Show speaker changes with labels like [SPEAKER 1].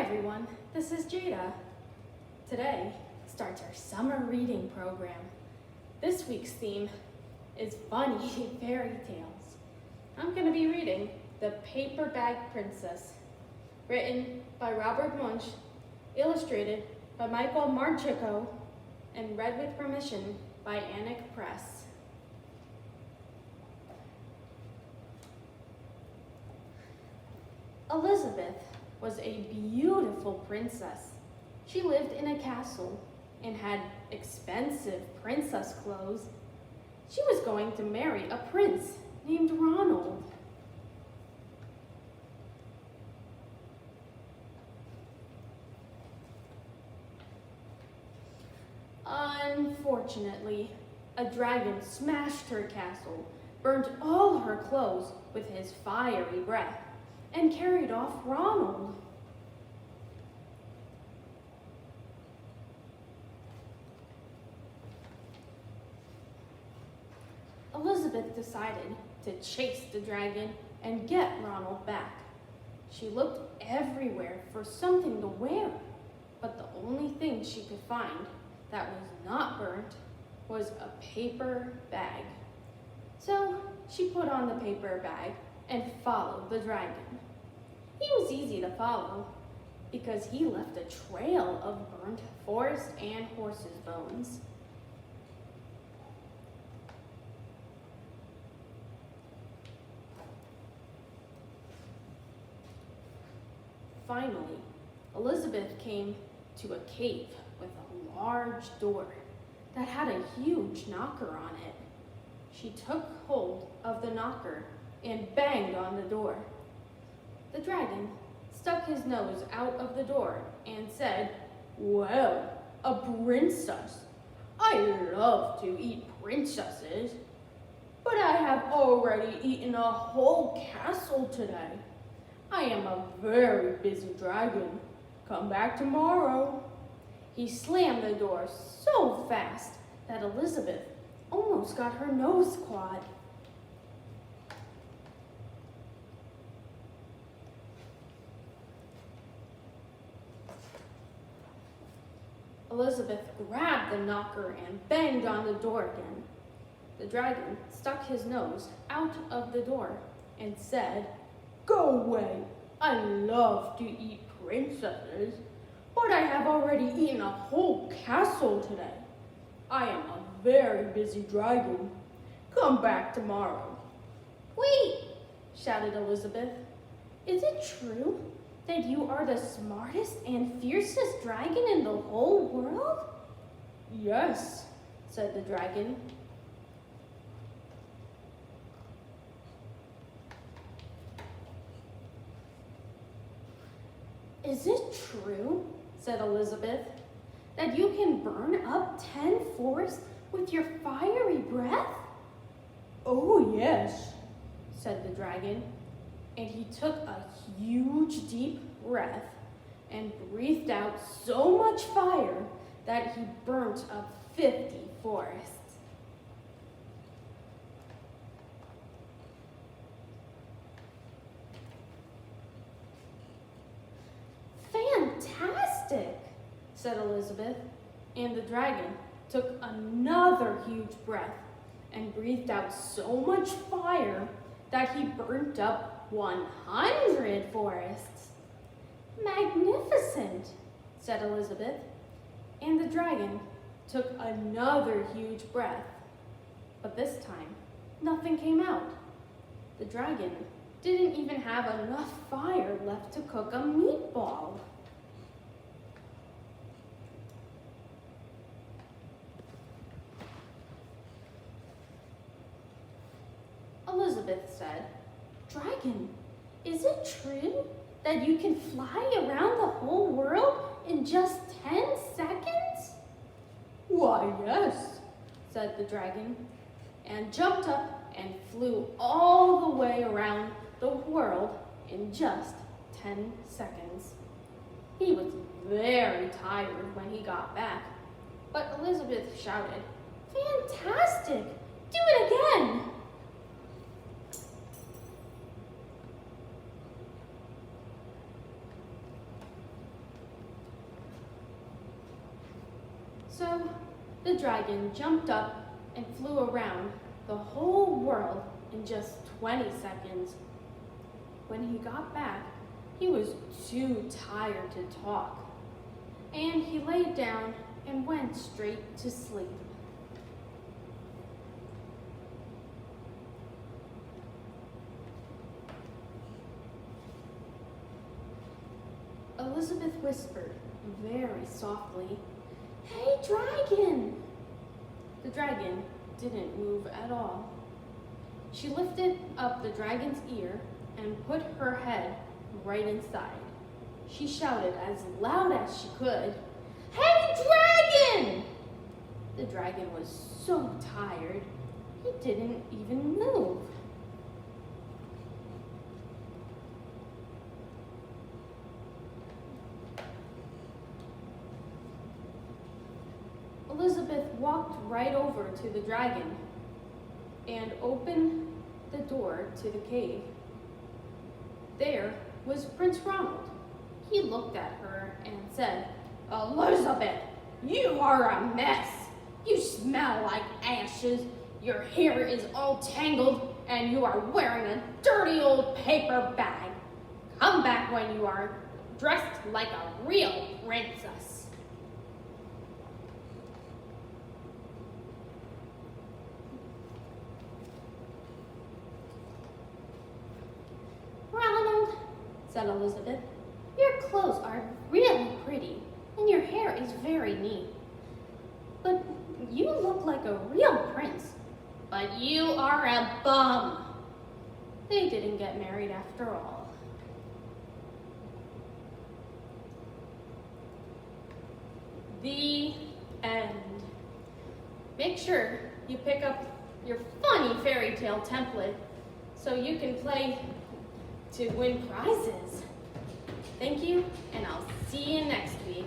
[SPEAKER 1] everyone, this is Jada. Today starts our summer reading program. This week's theme is funny fairy tales. I'm going to be reading The Paper Bag Princess, written by Robert Munsch, illustrated by Michael Marchico, and read with permission by Anik Press. Elizabeth was a beautiful princess. She lived in a castle and had expensive princess clothes. She was going to marry a prince named Ronald. Unfortunately, a dragon smashed her castle, burned all her clothes with his fiery breath, and carried off Ronald. Elizabeth decided to chase the dragon and get Ronald back. She looked everywhere for something to wear, but the only thing she could find that was not burnt was a paper bag. So she put on the paper bag and followed the dragon. He was easy to follow because he left a trail of burnt forest and horses' bones. Finally, Elizabeth came to a cave with a large door that had a huge knocker on it. She took hold of the knocker and banged on the door. The dragon stuck his nose out of the door and said, "Well, a princess. I love to eat princesses, but I have already eaten a whole castle today. I am a very busy dragon. Come back tomorrow." He slammed the door so fast that Elizabeth almost got her nose clawed. Elizabeth grabbed the knocker and banged on the door again. The dragon stuck his nose out of the door and said, "Go away. I love to eat princesses, but I have already eaten a whole castle today. I am a very busy dragon. Come back tomorrow." "Wait," shouted Elizabeth. "Is it true that you are the smartest and fiercest dragon in the whole world?" "Yes," said the dragon. "Is it true," said Elizabeth, "that you can burn up 10 forests with your fiery breath?" "Oh, yes," said the dragon, and he took a huge deep breath and breathed out so much fire that he burnt up 50 forests. "Fantastic," said Elizabeth, and the dragon took another huge breath and breathed out so much fire that he burnt up 100 forests. "Magnificent," said Elizabeth, and the dragon took another huge breath, but this time nothing came out. The dragon didn't even have enough fire left to cook a meatball. Elizabeth said, "Dragon, is it true that you can fly around the whole world in just 10 seconds? "Why, yes," said the dragon, and jumped up and flew all the way around the world in just 10 seconds. He was very tired when he got back, but Elizabeth shouted, "Fantastic! Do it again!" So the dragon jumped up and flew around the whole world in just 20 seconds. When he got back, he was too tired to talk, and he lay down and went straight to sleep. Elizabeth whispered very softly, "Hey, dragon!" The dragon didn't move at all. She lifted up the dragon's ear and put her head right inside. She shouted as loud as she could, "Hey, dragon!" The dragon was so tired, he didn't even move. Elizabeth walked right over to the dragon and opened the door to the cave. There was Prince Ronald. He looked at her and said, "Elizabeth, you are a mess. You smell like ashes, your hair is all tangled, and you are wearing a dirty old paper bag. Come back when you are dressed like a real princess." "Ronald," said Elizabeth, "your clothes are really pretty, and your hair is very neat. But you look like a real prince. But you are a bum." They didn't get married after all. The end. Make sure you pick up your funny fairy tale template so you can play to win prizes. Thank you, and I'll see you next week.